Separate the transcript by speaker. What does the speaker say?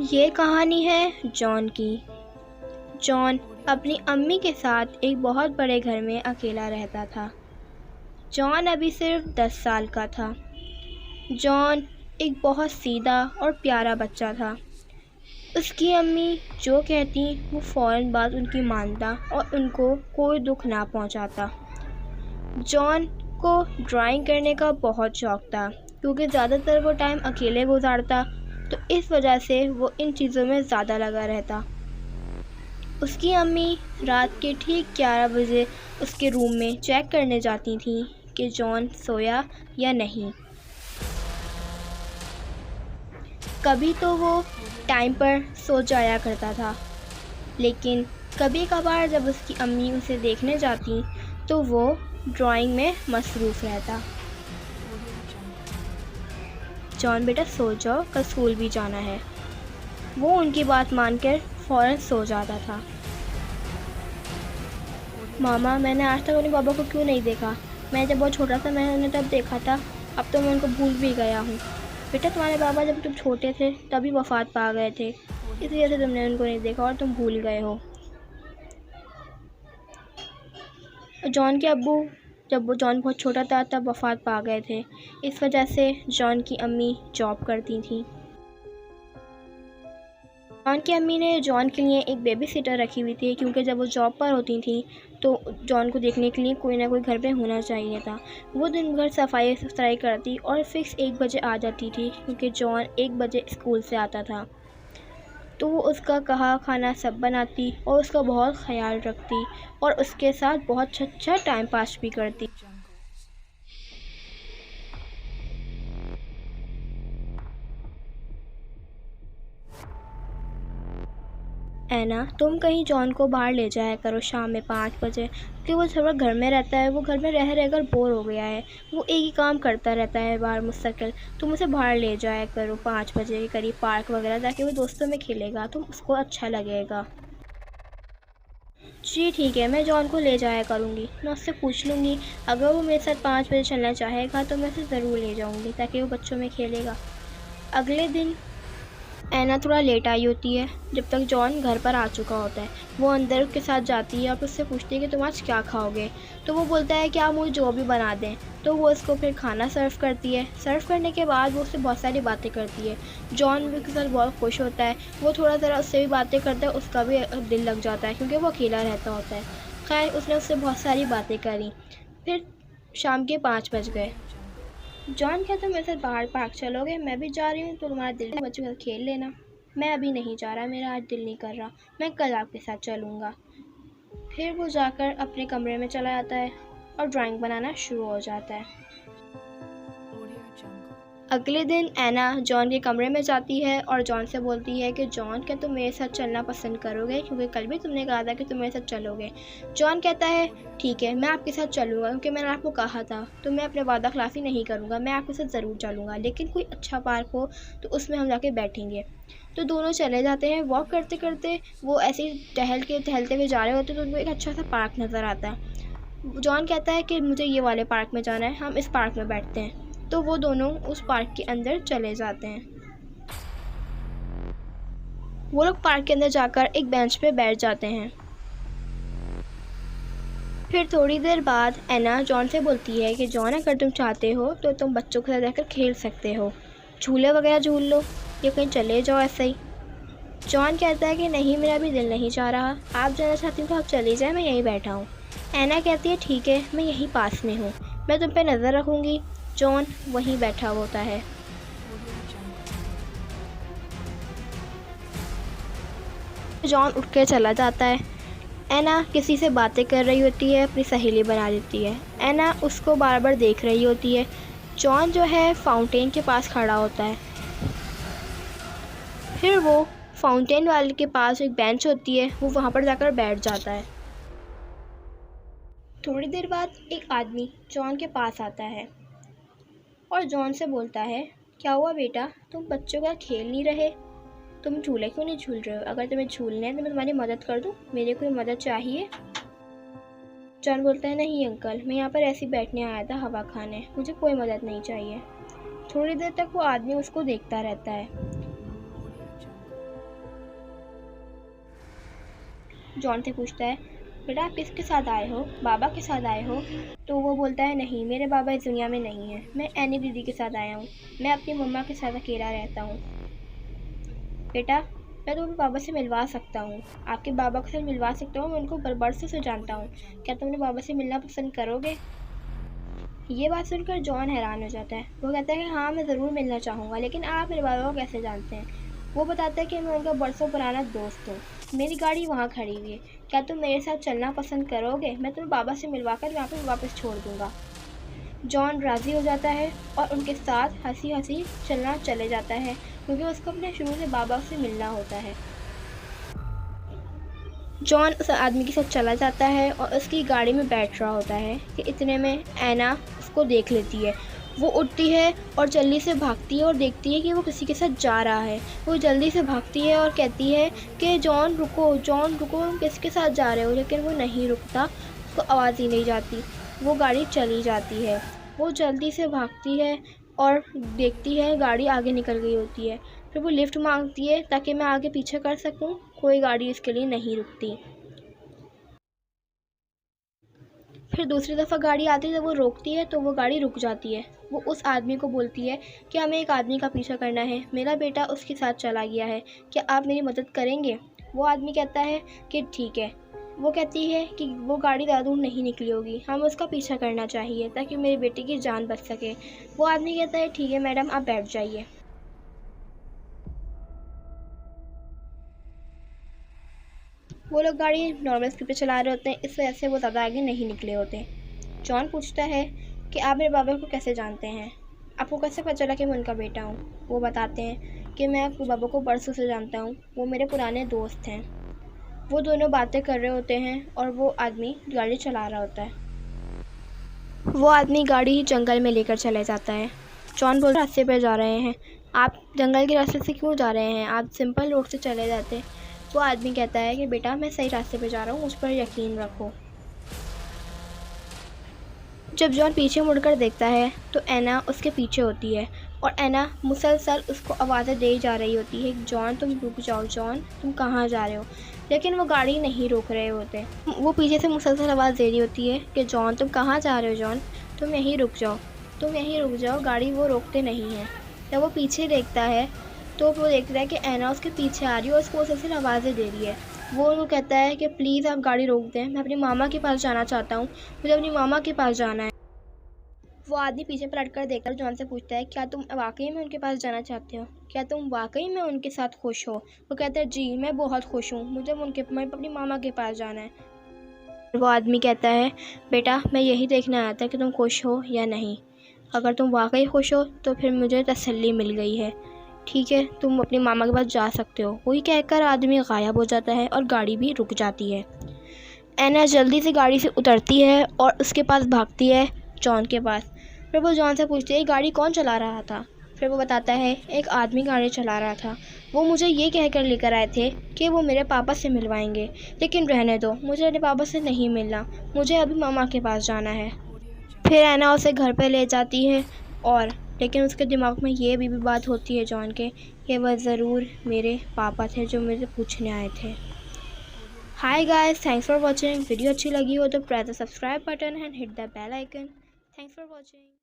Speaker 1: ये कहानी है जॉन की। जॉन अपनी अम्मी के साथ एक बहुत बड़े घर में अकेला रहता था। जॉन अभी सिर्फ 10 साल का था। जॉन एक बहुत सीधा और प्यारा बच्चा था। उसकी अम्मी जो कहती वो फ़ौरन बात उनकी मानता और उनको कोई दुख ना पहुंचाता। जॉन को ड्राइंग करने का बहुत शौक था, क्योंकि ज़्यादातर वो टाइम अकेले गुजारता, तो इस वजह से वो इन चीज़ों में ज़्यादा लगा रहता। उसकी अम्मी रात के ठीक 11 बजे उसके रूम में चेक करने जाती थी कि जॉन सोया या नहीं। कभी तो वो टाइम पर सो जाया करता था, लेकिन कभी कभार जब उसकी अम्मी उसे देखने जाती तो वो ड्राइंग में मसरूफ़ रहता। जॉन बेटा सो जाओ, कल स्कूल भी जाना है। वो उनकी बात मानकर फ़ौरन सो जाता था। मामा, मैंने आज तक अपने पापा को क्यों नहीं देखा? मैं जब बहुत छोटा था मैंने उन्हें तब देखा था, अब तो मैं उनको भूल भी गया हूँ। बेटा, तुम्हारे पापा जब तुम छोटे थे तभी वफ़ात पा गए थे, इस वजह से तुमने उनको नहीं देखा और तुम भूल गए हो। जॉन के अब्बू जब वो जॉन बहुत छोटा था तब वफ़ात पा गए थे, इस वजह से जॉन की अम्मी जॉब करती थी। जॉन की अम्मी ने जॉन के लिए एक बेबी सिटर रखी हुई थी, क्योंकि जब वो जॉब पर होती थी तो जॉन को देखने के लिए कोई ना कोई घर पे होना चाहिए था। वो दिन भर सफाई सुथराई करती और फिक्स 1 बजे आ जाती थी, क्योंकि जॉन 1 बजे स्कूल से आता था। तो वो उसका कहा खाना सब बनाती और उसका बहुत ख्याल रखती और उसके साथ बहुत अच्छा टाइम पास भी करती। ऐना, तुम कहीं जॉन को बाहर ले जाया करो शाम में 5 बजे, क्योंकि वो थोड़ा घर में रहता है। वो घर में रह रहकर बोर हो गया है। वो एक ही काम करता रहता है बाहर मुस्तकिल। तुम उसे बाहर ले जाया करो 5 बजे के करीब पार्क वगैरह, ताकि वो दोस्तों में खेलेगा तो उसको अच्छा लगेगा। जी ठीक है, मैं जॉन को ले जाया करूँगी। मैं उससे पूछ लूँगी, अगर वो मेरे साथ 5 बजे चलना चाहेगा तो मैं उसे ज़रूर ले जाऊँगी, ताकि वो बच्चों में खेलेगा। अगले दिन ऐना थोड़ा लेट आई होती है, जब तक जॉन घर पर आ चुका होता है। वो अंदर के साथ जाती है और उससे पूछती है कि तुम आज क्या खाओगे। तो वो बोलता है कि आप मुझे जो भी बना दें। तो वो उसको फिर खाना सर्व करती है। सर्व करने के बाद वो उससे बहुत सारी बातें करती है। जॉन भी उसके साथ बहुत खुश होता है। वो थोड़ा ज़रा उससे भी बातें करता है, उसका भी दिल लग जाता है, क्योंकि वो अकेला रहता होता है। खैर, उसने उससे बहुत सारी बातें करी। फिर शाम के 5 बज गए। जॉन, क्या तुम मेरे साथ बाहर पार्क चलोगे? मैं भी जा रही हूँ, तो तुम्हारा दिल है बच्चों के साथ खेल लेना। मैं अभी नहीं जा रहा, मेरा आज दिल नहीं कर रहा, मैं कल आपके साथ चलूँगा। फिर वो जाकर अपने कमरे में चला जाता है और ड्राइंग बनाना शुरू हो जाता है। अगले दिन ऐना जॉन के कमरे में जाती है और जॉन से बोलती है कि जॉन, क्या तुम मेरे साथ चलना पसंद करोगे? क्योंकि कल भी तुमने कहा था कि तुम मेरे साथ चलोगे। जॉन कहता है ठीक है, मैं आपके साथ चलूँगा, क्योंकि मैंने आपको कहा था, तो मैं अपने वादा खिलाफ़ी नहीं करूँगा। मैं आपके साथ ज़रूर चलूँगा, लेकिन कोई अच्छा पार्क हो तो उसमें हम जाके बैठेंगे। तो दोनों चले जाते हैं। वॉक करते करते वो ऐसे ही टहलते हुए जा रहे होते तो उनको एक अच्छा सा पार्क नज़र आता है। जॉन कहता है कि मुझे ये वाले पार्क में जाना है, हम इस पार्क में बैठते हैं। तो वो दोनों उस पार्क के अंदर चले जाते हैं। वो लोग पार्क के अंदर जाकर एक बेंच पे बैठ जाते हैं। फिर थोड़ी देर बाद ऐना जॉन से बोलती है कि जॉन, अगर तुम चाहते हो तो तुम बच्चों के साथ जाकर खेल सकते हो, झूले वगैरह झूल लो या कहीं चले जाओ ऐसे ही। जॉन कहता है कि नहीं, मेरा भी दिल नहीं चाह रहा, आप जाना चाहती हूँ तो आप चली जाए, मैं यहीं बैठा हूँ। ऐना कहती है ठीक है, मैं यहीं पास में हूँ, मैं तुम पे नज़र रखूँगी। जॉन वहीं बैठा होता है। जॉन उठ कर चला जाता है। ऐना किसी से बातें कर रही होती है, अपनी सहेली बना लेती है। ऐना उसको बार बार देख रही होती है। जॉन जो है फाउंटेन के पास खड़ा होता है। फिर वो फाउंटेन वाले के पास एक बेंच होती है, वो वहाँ पर जाकर बैठ जाता है। थोड़ी देर बाद एक आदमी जॉन के पास आता है और जॉन से बोलता है, क्या हुआ बेटा, तुम बच्चों का खेल नहीं रहे? तुम झूले क्यों नहीं झूल रहे हो? अगर तुम्हें झूलने हैं तो मैं तुम्हारी मदद कर दूँ, मेरे कोई मदद चाहिए? जॉन बोलता है, नहीं अंकल, मैं यहाँ पर ऐसे ही बैठने आया था, हवा खाने, मुझे कोई मदद नहीं चाहिए। थोड़ी देर तक वो आदमी उसको देखता रहता है। जॉन से पूछता है, बेटा आप किसके साथ आए हो, बाबा के साथ आए हो? तो वो बोलता है, नहीं मेरे बाबा इस दुनिया में नहीं है, मैं एनी दीदी के साथ आया हूँ, मैं अपनी मम्मा के साथ अकेला रहता हूँ। बेटा मैं तुम्हें बाबा से मिलवा सकता हूँ, आपके बाबा के साथ मिलवा सकता हूँ, मैं उनको बरसों से जानता हूँ, क्या तुम अपने बाबा से मिलना पसंद करोगे? ये बात सुनकर जॉन हैरान हो जाता है। वो कहता है कि हाँ मैं ज़रूर मिलना चाहूँगा, लेकिन आप मेरे बाबा को कैसे जानते हैं? वो बताता है कि मैं उनका बरसों पुराना दोस्त हूँ, मेरी गाड़ी वहाँ खड़ी हुई है, क्या तुम मेरे साथ चलना पसंद करोगे? मैं तुम्हें बाबा से मिलवा कर यहाँ पर वापस छोड़ दूँगा। जॉन राज़ी हो जाता है और उनके साथ हंसी हंसी चलना चले जाता है, क्योंकि उसको अपने शुरू से बाबा से मिलना होता है। जॉन उस आदमी के साथ चला जाता है और उसकी गाड़ी में बैठ रहा होता है कि इतने में ऐना उसको देख लेती है। वो उठती है और जल्दी से भागती है और देखती है कि वो किसी के साथ जा रहा है। वो जल्दी से भागती है और कहती है कि जॉन रुको, जॉन रुको, किसके साथ जा रहे हो? लेकिन वो नहीं रुकता, उसको आवाज़ ही नहीं जाती, वो गाड़ी चली जाती है। वो जल्दी से भागती है और देखती है गाड़ी आगे निकल गई होती है। फिर वो लिफ्ट मांगती है ताकि मैं आगे पीछे कर सकूं, कोई गाड़ी इसके लिए नहीं रुकती। फिर दूसरी दफ़ा गाड़ी आती है, जब वो रोकती है तो वो गाड़ी रुक जाती है। वो उस आदमी को बोलती है कि हमें एक आदमी का पीछा करना है, मेरा बेटा उसके साथ चला गया है, क्या आप मेरी मदद करेंगे? वो आदमी कहता है कि ठीक है। वो कहती है कि वो गाड़ी ज़्यादा दूर नहीं निकली होगी, हमें उसका पीछा करना चाहिए ताकि मेरे बेटे की जान बच सके। वो आदमी कहता है ठीक है मैडम, आप बैठ जाइए। वो लोग गाड़ी नॉर्मल स्पीड पे चला रहे होते हैं, इस वजह से वो ज़्यादा आगे नहीं निकले होते। जॉन पूछता है कि आप मेरे बाबा को कैसे जानते हैं, आपको कैसे पता चला कि मैं उनका बेटा हूँ? वो बताते हैं कि मैं अपने बाबा को बरसों से जानता हूँ, वो मेरे पुराने दोस्त हैं। वो दोनों बातें कर रहे होते हैं और वो आदमी गाड़ी चला रहा होता है। वो आदमी गाड़ी जंगल में लेकर चले जाता है। जॉन बोल रास्ते पर जा रहे हैं, आप जंगल के रास्ते से क्यों जा रहे हैं, आप सिंपल रोड से चले जाते। वो आदमी कहता है कि बेटा मैं सही रास्ते पे जा रहा हूँ, मुझ पर यकीन रखो। जब जॉन पीछे मुड़कर देखता है तो ऐना उसके पीछे होती है और ऐना मुसलसल उसको आवाज़ें दे जा रही होती है, जॉन तुम रुक जाओ, जॉन तुम कहाँ जा रहे हो? लेकिन वो गाड़ी नहीं रोक रहे होते। वो पीछे से मुसलसल आवाज़ दे रही होती है कि जॉन तुम कहाँ जा रहे हो, जॉन तुम यहीं रुक जाओ, तुम यहीं रुक जाओ, गाड़ी वो रोकते नहीं हैं। जब वो पीछे देखता है तो वो देखता है कि ऐना उसके पीछे आ रही है और उसको मुसलसल आवाज़ें दे रही है। वो कहता है कि प्लीज़ आप गाड़ी रोक दें, मैं अपनी मामा के पास जाना चाहता हूँ, मुझे अपनी मामा के पास जाना है। वो आदमी पीछे पलट कर देखकर जॉन से पूछता है, क्या तुम वाकई में उनके पास जाना चाहते हो, क्या तुम वाकई में उनके साथ खुश हो? वो कहता है जी मैं बहुत खुश हूँ, मुझे अपनी मामा के पास जाना है। वो आदमी कहता है, बेटा मैं यही देखने आया था कि तुम खुश हो या नहीं, अगर तुम वाकई खुश हो तो फिर मुझे तसल्ली मिल गई है, ठीक है तुम अपनी मामा के पास जा सकते हो। वही कहकर आदमी गायब हो जाता है और गाड़ी भी रुक जाती है। ऐना जल्दी से गाड़ी से उतरती है और उसके पास भागती है, जॉन के पास। फिर वो जॉन से पूछती है गाड़ी कौन चला रहा था? फिर वो बताता है एक आदमी गाड़ी चला रहा था, वो मुझे ये कहकर लेकर आए थे कि वो मेरे पापा से मिलवाएंगे, लेकिन रहने दो, मुझे अपने पापा से नहीं मिलना, मुझे अभी मामा के पास जाना है। फिर ऐना उसे घर पे ले जाती है और लेकिन उसके दिमाग में ये भी बात होती है जॉन के कि वह ज़रूर मेरे पापा थे जो मुझे पूछने आए थे। Hi guys, thanks for watching. Video अच्छी लगी हो तो press the subscribe button and hit the bell icon. Thanks for watching.